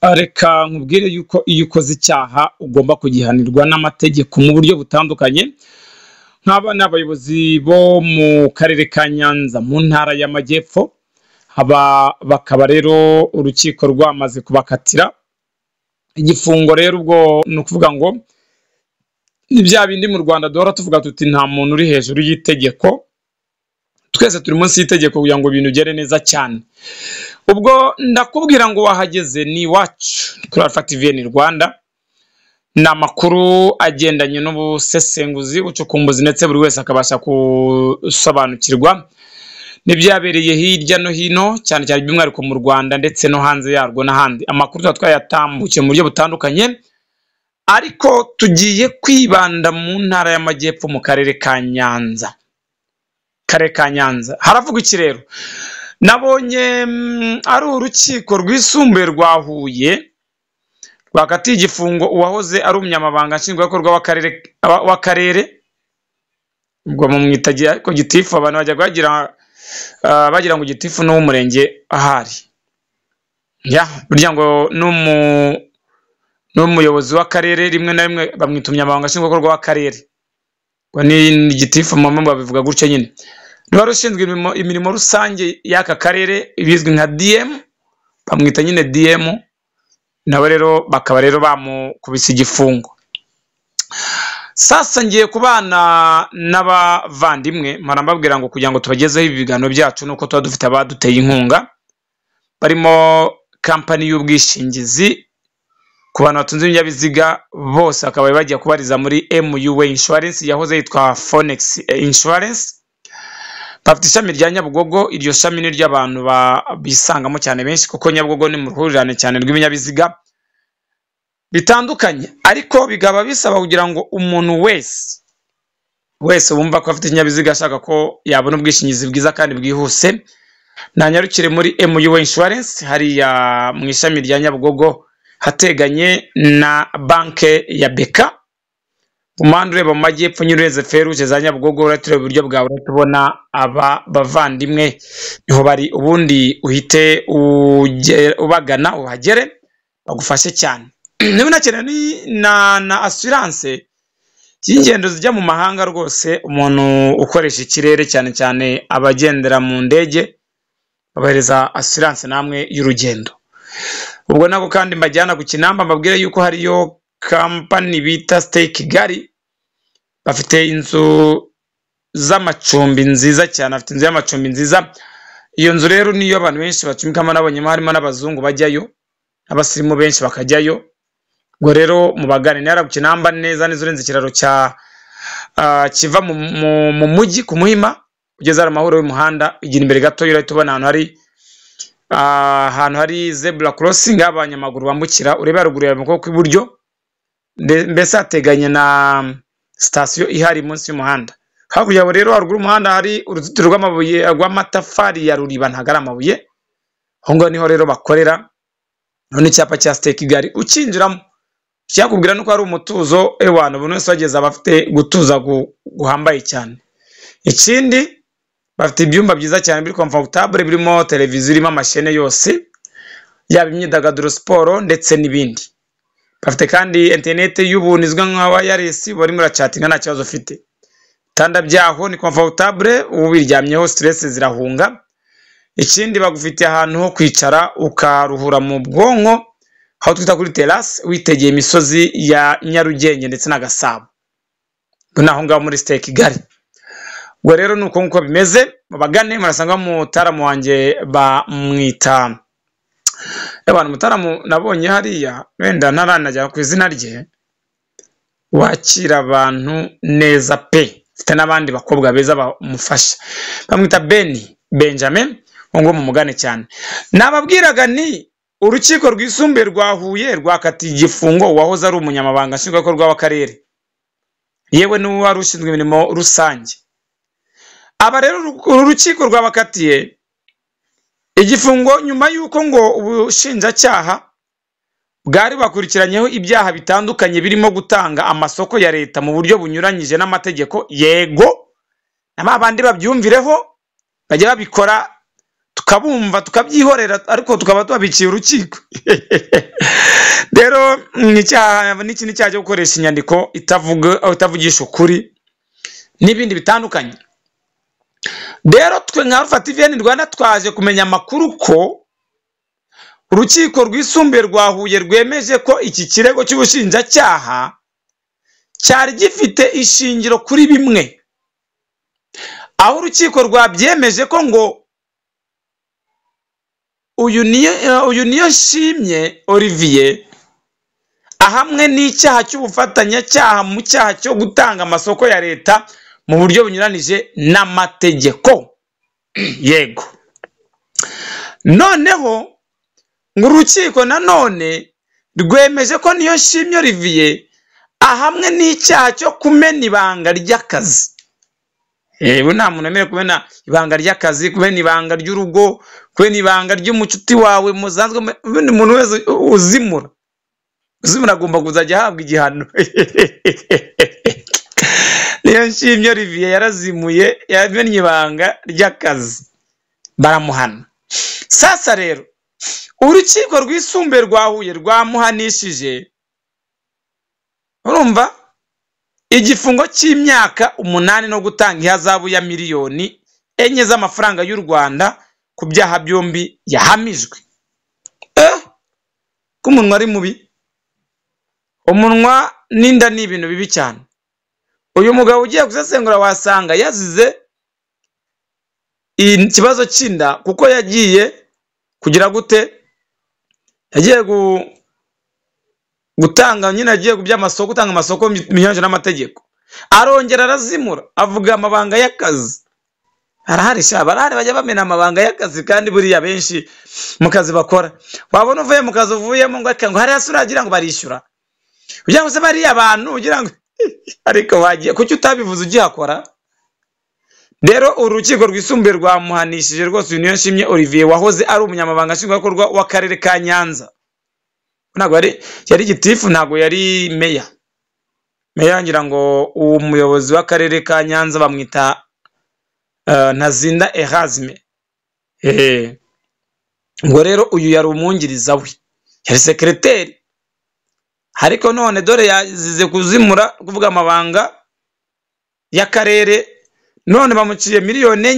Reka nkubwire yuko iyo ukoze icyaha ugomba kugihanirwa n'amategeko mu buryo butandukanye. Nk'aba ni abayobozi bo mu karere ka Nyanza mu ntara y'Amajyepfo, bakaba rero urukiko rwamaze kubakatira igifungo. Rero ubwo ni ukuvuga ngo ni bya bindi mu Rwanda duhora tuvuga tuti nta muntu uri hejuru y'itegeko, twese turi munsi y'itegeko kugira ngo ibintu bigere neza cyane. Ubwo ndakubwira ngo wahageze ni iwacu kuri Alpha TV Rwanda, ni amakuru agendanye n'ubusesenguzi, ubucukumbuzi, ndetse buri wese akabasha gusobanukirwa n'ibyabereye hirya no hino, cyane cyane by'umwihariko mu Rwanda ndetse no hanze yarwo n'ahandi. Amakuru tuba twayatambukiye mu buryo butandukanye, ariko tugiye kwibanda mu ntara y'Amajyepfo mu karere ka Nyanza. Karere ka Nyanza haravuga iki rero? Nabonye ari urukiko rwisumbuye rwa Huye rwakatiye igifungo uwahoze ari umunyamabanga nshingwabikorwa w'akarere, ubwo mumwita ko gitifu, abantu bajya bagira ngo gitifu n'uw'umurenge ahari, burya ngo n'umuyobozi w'akarere rimwe na rimwe bamwita umunyamabanga nshingwabikorwa w'akarere, ngo ni gitifu mama babivuga gutyo nyine. Niba ushinzwe imirimo rusange y'aka karere bizwi nka DM, bamwita nyine DM, nawe rero bakaba rero bamukubise igifungo. Sasa ngiye kubana n'abavandimwe marambabwira ngo kugira ngo tubagezeho ibiganiro byacu nuko tuba dufite abaduteye inkunga, barimo kampani y'ubwishingizi ku bantu batunze ibinyabiziga bose, akaba bagiye kubariza muri MUA Insurance yahoze yitwa Phoenix Insurance. Bafite ishami rya Nyabugogo, iryo shami ni ry'abantu bisangamo cyane benshi, kuko Nyabugogo ni mu ruhurirane cyane rw'ibinyabiziga bitandukanye, ariko bigaba bisaba kugira ngo umuntu wese wumva ko afite ikinyabiziga ashaka ko yabona ubwishingizi bwiza kandi bwihuse, nanyarukire muri MUA Insurance hariya mu ishami rya Nyabugogo hateganye na banke ya Beka. Umuhanda ureba mu majyepfo nyureze feruje za Nyabugogo, uratureba iburyo bwawe uratubona aba bavandimwe niho bari, ubundi uhite ubagana uhagere bagufashe cyane. Niba unakeneye na assurance y'ingendo zijya mu mahanga, rwose umuntu ukoresha ikirere cyane cyane abagendera mu ndege babahereza assurance namwe y'urugendo. Ubwo nako kandi mbajyana ku Kinamba, mbabwire yuko hariyo kampani bita Stay Kigali, bafite inzu z'amacumbi nziza cyane, afite inzu y'amacumbi nziza. Iyo nzu rero niyo abantu benshi bacumbikamo, nabonyemo harimo n'abazungu bajyayo, abasirimu benshi bakajyayo. Ubwo rero mubagane nara ku Kinamba neza n'izurenze ikiraro cya kiva mu mujyi ku Muhima ugeze ari amahoro y'umuhanda, igira imbere gato urahita ubona ahantu hari zebra crossing abanyamaguru bambukira, urebe haruguru yawe mu kuboko kw'iburyo, mbese hateganye na sitasiyo ihari munsi y'umuhanda. Hakurya yawe rero haruguru y'umuhanda hari uruzitiro rw'amabuye rw'amatafari ya ruriba, ntago ari amabuye. Aho ngaho niho rero bakorera, none icyapa cya Stay Kigali ukinjiramo cyakubwira nuko hari umutuzo ewana, buri wese wageze abafite gutuza guhambaye cyane. Ikindi bafite ibyumba byiza cyane biri comfortable, birimo televiziyo irimo amashene yose, yaba imyidagaduro, siporo ndetse n'ibindi. Bafite kandi internet y'ubuntu izwi nka wireless, bari muri chatting nta kibazo ufite. Tanda byaho ni comfortable, ubiryamyeho stress zirahunga. Ikindi bagufite ahantu ho kwicara ukaruhura mu bwonko, aho twita kuri terrace, witegeye imisozi ya Nyarugenge ndetse na Gasabo. Naho ngaho muri Stay Kigali. Ubwo rero nuko nkuko bimeze, babagane murasanga mu Taramu wanjye bamwita abantu Mutaramu. Nabonye hariya wenda ntaranajya ku izina rye, wakira abantu neza pe, ufite n'abandi bakobwa beza bamufasha, bamwita Benjamin, ngo mumugane cyane. Nababwiraga ni urukiko rwisumbuye rwa Huye rwakatiye igifungo uwahoze ari umunyamabanga nshingwabikorwa w'akarere, yewe n'uwari ushinzwe imirimo rusange. Aba rero uru rukiko rwabakatiye igifungo nyuma y'uko ngo ubushinjacyaha bwari bakurikiranyeho ibyaha bitandukanye birimo gutanga amasoko ya leta mu buryo bunyuranyije n'amategeko. Yego n'abandi babyumvireho bajya babikora, tukabumva tukabyihorera ariko tukaba tubabiciye urukiko. Rero n'iki ni cyaha cyo gukoresha inyandiko itavugisha ukuri n'ibindi bitandukanye. Rero twe nka Alpha TVN Rwanda twaje kumenya amakuru ko urukiko rwisumbuye rwa Huye rwemeje ko iki kirego cy'ubushinjacyaha cyari gifite ishingiro kuri bimwe, aho urukiko rwabyemeje ko ngo uyu Niyonshimye Olivier ahamwe n'icyaha cy'ubufatanyacyaha mu cyaha cyo gutanga amasoko ya leta mu buryo bunyuranije n'amategeko. Yego, noneho ngo urukiko nanone rwemeje ko Niyonshimye Olivier ahamwe n'icyaha cyo kumena ibanga ry'akazi. Ubu nta muntu wemerewe kumena ibanga ry'akazi, kumena ibanga ry'urugo, kumena ibanga ry'umucuti wawe muzanzwe. Ubundi umuntu wese uzimura agomba kuzajya ahabwa igihano. Niyonshimye Olivier yarazimuye, yamennye ibanga ry'akazi, baramuhana. Sasa rero urukiko rwisumbuye rwa Huye rwamuhanishije, urumva, igifungo cy'imyaka 8 no gutanga ihazabu ya miliyoni 4 z'amafaranga y'u Rwanda ku byaha byombi yahamijwe. Ko umunwa ari mubi, umunwa n'inda ni ibintu bibi cyane. Uyu mugabo ugiye gusesengura wasanga yazize ikibazo cy'inda, kuko yagiye kugira gute, yagiye gutanga nyine, agiye kuby'amasoko, gutanga amasoko binyuranyije n'amategeko, arongera arazimura, avuga amabanga y'akazi. Arahari barahari bajya bamena amabanga y'akazi, kandi buriya benshi mu kazi bakora, wabona uvuye mu kazi uvuyemo ngo hari hasi uragira ngo barishyura, ugira ngo se bariya abantu ugira ngo ariko wagiye kuki utabivuze ugihakora. Rero urukiko rwisumbuye rwamuhanishije rwose uyu Niyonshimye Olivier wahoze ari umunyamabanga nshingwabikorwa w'akarere ka Nyanza. Ntabwo yari gitifu, ntabwo yari meya. Meya ngira ngo umuyobozi w'akarere ka Nyanza bamwita Ntazinda Erasme. Ngo rero uyu yari umwungiriza we, yari sekreteri, ariko none dore yazize kuzimura, kuvuga amabanga y'akarere, none bamuciye miliyoni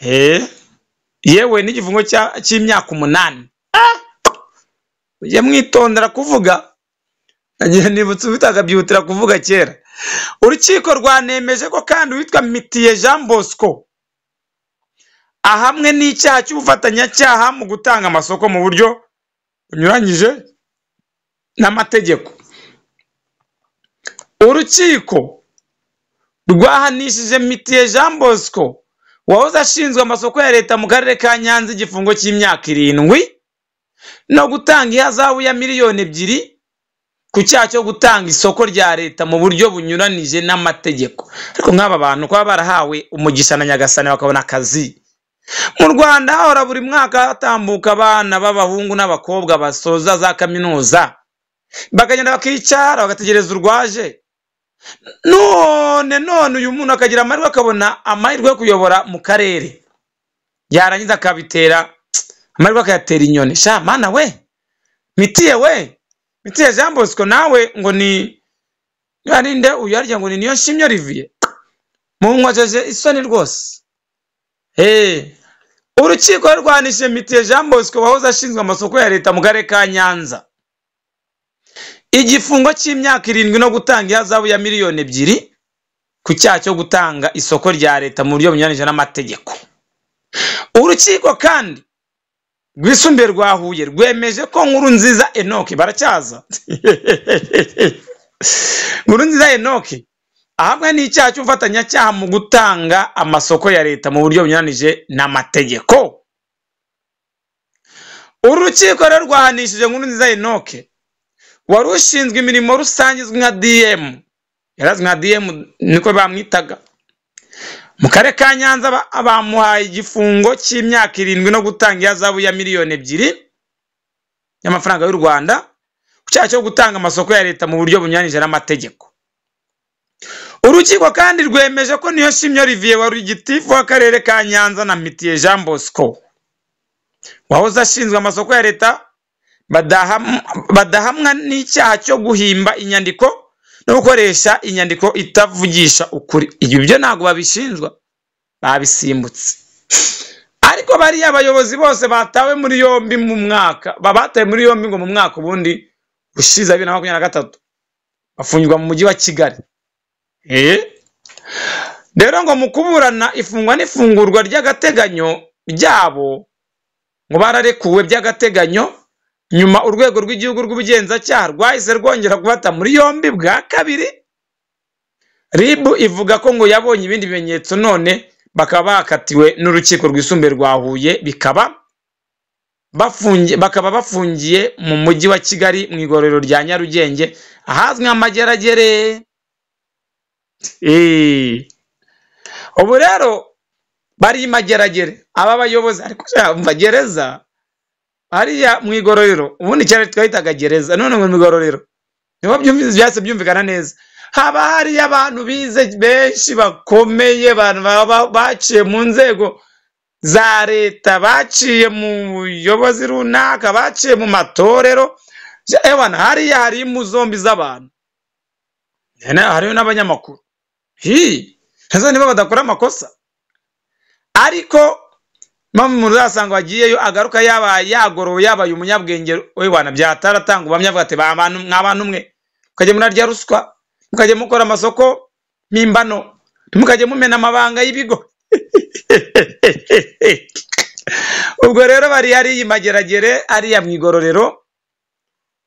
4, yewe n'igifungo cy'imyaka 8. Ujye mwitondera kuvuga, nagiye nibutse ubitagabyutira kuvuga kera. Urukiko rwanemeje ko kandi witwa Mitiye Jean Bosco ahamwe n'icyaha cy'ubufatanyacyaha mu gutanga amasoko mu buryo bunyuranyije n'amategeko. Urukiko rwahanishije Mitiye Jean Bosco wahoze ashinzwe amasoko ya leta mu karere ka Nyanza igifungo cy'imyaka 7 no gutanga ihazabu ya miliyoni 2 ku cyaha cyo gutanga isoko rya leta mu buryo bunyuranije n'amategeko. Ariko nk'aba bantu kwa barahawe umugisha na Nyagasani bakabona akazi. Mu Rwanda hahora buri mwaka hatambuka abana b'abahungu n'abakobwa basoza za kaminuza, bakagenda bakicara bagategereza urwaje. None uyu muntu akagira amahirwe, akabona amahirwe yo kuyobora mu karere, yarangiza akabitera amahirwe akayatera inyoni. Sha mana we, Mitiye Jean Bosco nawe ngo ni yarinde uyu yarya ngo ni Niyonshimye Olivier, munkwajeje isoni rwose. Urukiko rwanishije Mitiye Jean Bosco wahoze ashinzwe amasoko ya leta mu karere ka Nyanza igifungo cy'imyaka 7 no gutanga ihazabu ya miliyoni 2 ku cyaha cyo gutanga isoko rya leta mu buryo bunyuranije n'amategeko. Urukiko kandi rwisumbuye rwa Huye rwemeje ko Nkurunziza Enoch baracyaza Nkurunziza Enoch ahamwe n'icyaha cy'ubufatanyacyaha mu gutanga amasoko ya leta mu buryo bunyuranije n'amategeko. Urukiko rero rwahanishije Nkurunziza Enoch wari ushinzwe imirimo rusange izwi nka DM, yarazwi nka DM niko bamwitaga, mu karere ka Nyanza bamuhaye igifungo cy'imyaka 7 no gutanga ihazabu ya miliyoni 2 y'amafaranga y'u Rwanda ku cyaha cyo gutanga amasoko ya leta mu buryo bunyuranije n'amategeko. urukiko kandi rwemeje ko Niyoshimye Olivier wari gitifu w'akarere ka Nyanza na Mpitiye Jean Bosco wahoze ashinzwe amasoko ya leta badahamwa n'icyaha cyo guhimba inyandiko no gukoresha inyandiko itavugisha ukuri. Ibyo byo ntago babishinjwa, babisimbutse. Ariko bari abayobozi bose batawe muri yombi mu mwaka, babataye muri yombi ngo mu mwaka ubundi ushize 2023 bafungirwa mu mujyi wa Kigali. Rero ngo mukuburana ifungwa n'ifungurwa ry'agateganyo ryabo ngo bararekuwe by'agateganyo, nyuma urwego rw'igihugu rw'ubugenzacyaha rwahise rwongera kubata muri yombi bwa kabiri. RIB ivuga ko ngo yabonye ibindi bimenyetso none bakaba bakatiwe n'urukiko rwisumbuye rwa Huye, bakaba bafungiye mu mujyi wa Kigali mu igororero rya Nyarugenge ahazwi nk'Amageragere. Ubu rero bari Mageragere aba bayobozi, ariko umva gereza hariya mu igororero ubundi cyane twahitaga gereza, none mu igororero niho byumvise byase byumvikana neza. Haba hari abantu bize benshi bakomeye, abantu baciye mu nzego za leta, baciye mu buyobozi runaka, baciye mu matorero. Ewana hariya hari imuzombi z'abantu, hariyo n'abanyamakuru. Hazo niba badakora amakosa, ariko mama muzasanga wagiyeyo agaruka yabaye yagorowe, yabaye umunyabwenge. Ewana byataratanga ubamya avuga ati abantu mw'abantu mwe mukajye munarya ruswa, mukajye mukora amasoko mimbano, mukajye mumena amabanga y'ibigo. Ubwo rero bari hari Mageragere ariya mu igororero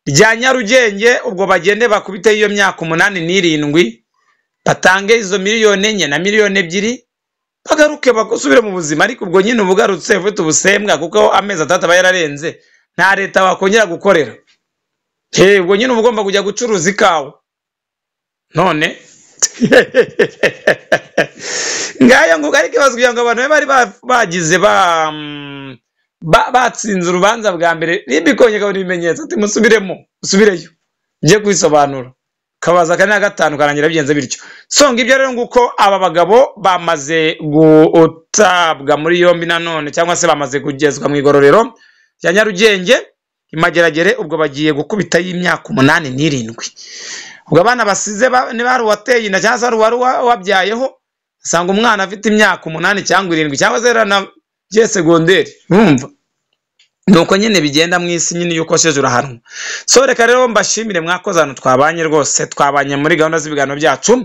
rya Nyarugenge. Ubwo bagende bakubite iyo myaka 8 n'irindwi, batange izo miliyoni 4 na miliyoni 2 bagaruke bakusubire mu buzima. Ariko ubwo nyine ubugarutse ufite ubusembwa kuko amezi 3 bayararenze, nta leta wakongera gukorera. Ubwo nyine ubugomba kujya gucuruza ikawa none. Ngayo ngo ariko bazwiye ngo abantu bari bagize batsinze urubanza bwa mbere, nibikonye kabone ibimenyetso ati musubireyo ngiye kwisobanura, kabaza kane na gatanu karangira bigenze bityo. Songa ibyo rero nguko aba bagabo bamaze gutabwa muri yombi nanone, cyangwa se bamaze kugezwa mu igororero rya Nyarugenge Mageragere. Ubwo bagiye gukubita y'imyaka 8 n'irindwi. Ubwo abana basize ni bari wateye inda cyangwa se wari wabyayeho, asanga umwana afite imyaka 8 cyangwa 7 cyangwa se na je secondaire. Urumva nuko nyine bigenda mu isi nyine yuko sheje urahanwa. So reka rero mbashimire mwakoze hano twabanye, rwose twabanye muri gahunda z'ibiganiro byacu.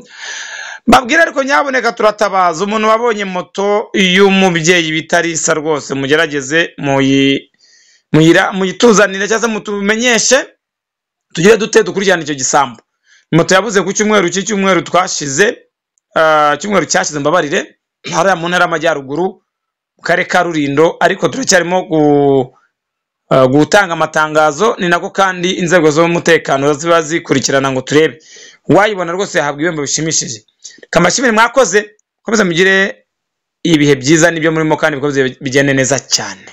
Mbabwira ariko nyaboneka turatabaza umuntu wabonye moto y'umubyeyi bitarisa, rwose mugerageze muyituzanire cyangwa se mutumenyeshe tugire dute dukurikirana icyo gisambo. Moto yabuze ku cyumweru twashize, cyumweru cyashize mbabarire, hari mu ntara y'Amajyaruguru mu karere ka Rulindo, ariko turacyarimo gutanga amatangazo. Ni nako kandi inzego z'umutekano ziba zikurikirana ngo turebe wayibona, rwose yahabwa ibihembo bishimishije. Kamashimire mwakoze, komeza mugire ibihe byiza nibyo murimo kandi bikomeze bigende neza cyane.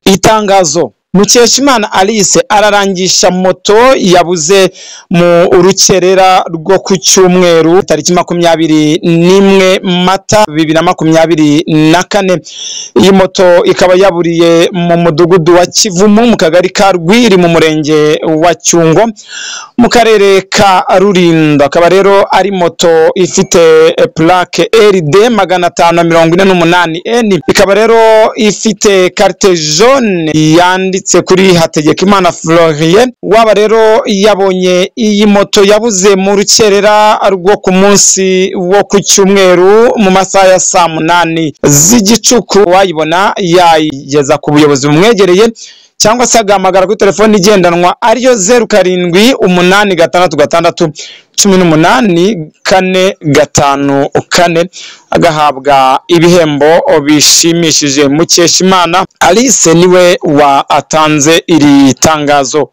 Itangazo: Mukeshimana Alice ararangisha moto yabuze mu urukerera rwo ku cyumweru tariki 21 Mata 2024. Iyi moto ikaba yaburiye mu mudugudu wa Kivumu mu kagari ka Rwiri mu murenge wa Cyungo mu karere ka Rulindo. Akaba rero ari moto ifite plaque RD 548N. Ikaba rero ifite carte jaune yanditse kuri Hategekimana Florien. Waba rero yabonye iyi moto yabuze mu rukerera rwo ku munsi wo ku cyumweru mu masaha ya saa 8 z'igicuku, wayibona yayigeza ku buyobozi bumwegereye cyangwa se agamagara kuri telefone igendanwa ariyo 0786188454 agahabwa ibihembo bishimishije. Mukeshimana Alice niwe atanze iri tangazo.